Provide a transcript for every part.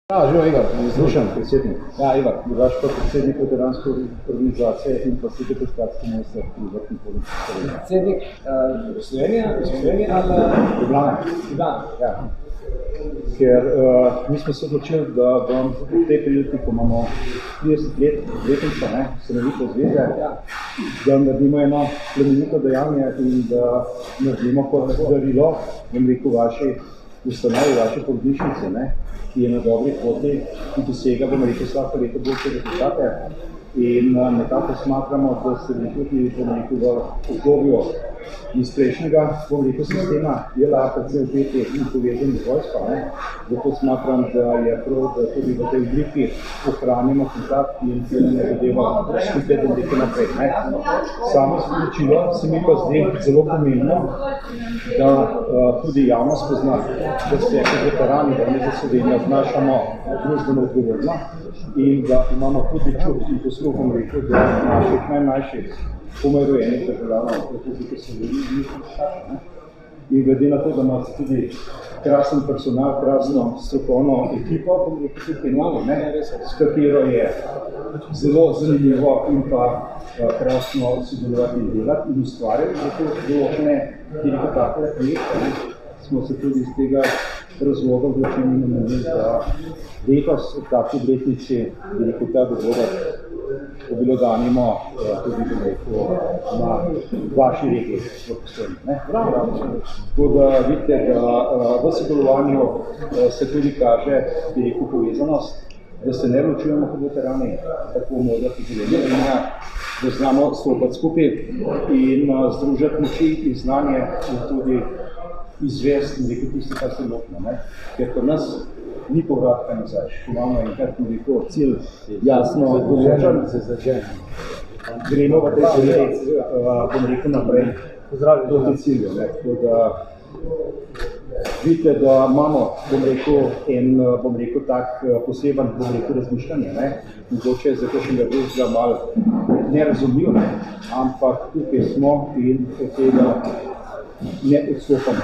Živo, Igor, izlušen predsednik. Ja, Igor, drugač pa predsednik veteranske organizacije in pa sekretarski mojster pri Vrtni politiki Slovenije. Predsednik Slovenije ali Ljubljane. Ja. Ker mi smo se odločili, da vam v tej priliki, ko imamo 30 let letnico, ustanovitve zveze, da naredimo eno plemenito dejanje in da naredimo kot darilo, vaši ustanovi, vaše porodnišnice, ki je na dobri poti, ki dosega, vsako leto boljše rezultate. In nekako smatramo, da se tudi v obdobju iz prejšnjega sistema JLA-KC in povezanih vojska. Zato smatram, da je prav, da tudi v tej obliki ohranimo kontakt in ne zadeva skupaj do nekaj naprej. Samo sporočilo se mi pa zdi zelo pomembno, da tudi javnost pozna, da se kot veterani vojne za Slovenijo obnašamo družbeno odgovorno in da imamo tudi čut in posluh, da naših najmlajših pomerojenih državljanov Republike Slovenije. In glede na to, da imate tudi krasen personal, krasno strokovno ekipo, s katero je zelo zanimivo in pa krasno sodelovati in delati in ustvarjati določene takve projekte, smo se tudi iz tega razloga odločili namenili, da letos v taki obletnici ta dogodek obelodanimo tudi na vaši regiji v Postojni. Tako da vidite, da v sodelovanju se tudi kaže povezanost, da se ne ločujemo kot veterani, tako modrati življenje, da znamo stopati skupaj in združiti moči in znanje in tudi izvesti tisto, kar se lotimo. Ker kod nas ni povratka nazaj, imamo enkrat cilj jasno določen, gremo v tej smeri, naprej do te cilje. Tako da vidite, da imamo, tak poseben, razmišljanje, mogoče za kakšnega drugega malo nerazumljiv, ampak tukaj smo in od tega ne odstopamo.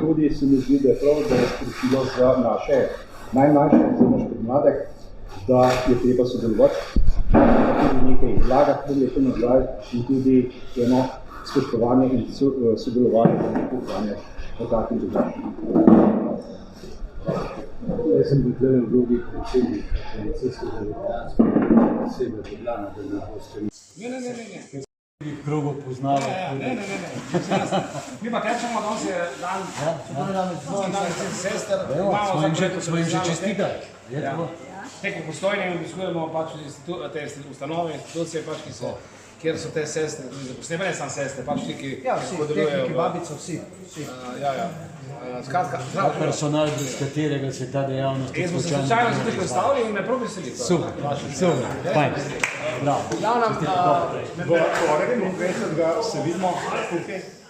Tudi se mi zdi, da je prav, da je sporočilo za naše najmlajše, za naš podmladek, da je treba sodelovati, tudi nekaj vlagati nazaj in tudi eno spoštovanje in sodelovanje v takim dogajanju. Jaz sem bil tukaj v vlogi predsednik policijskega veteranskega posebej Ljubljana, da ne boste Ne. krogo poznali. Ne. Mi pa tečemo, da se dan, sester, Smo jim že čestitali. Tek v Postojni obiskujemo te ustanove, institucije, kjer so te sestre, zaposlene, ne samo sestre, ti, ki podelujejo. Tehniki, babice, vsi. Personal, brez katerega se ta dejavnost In smo se slučajno tudi predstavili in me prav veseli. Super, fajn. Bravo. V torek 23. se vidimo tukaj.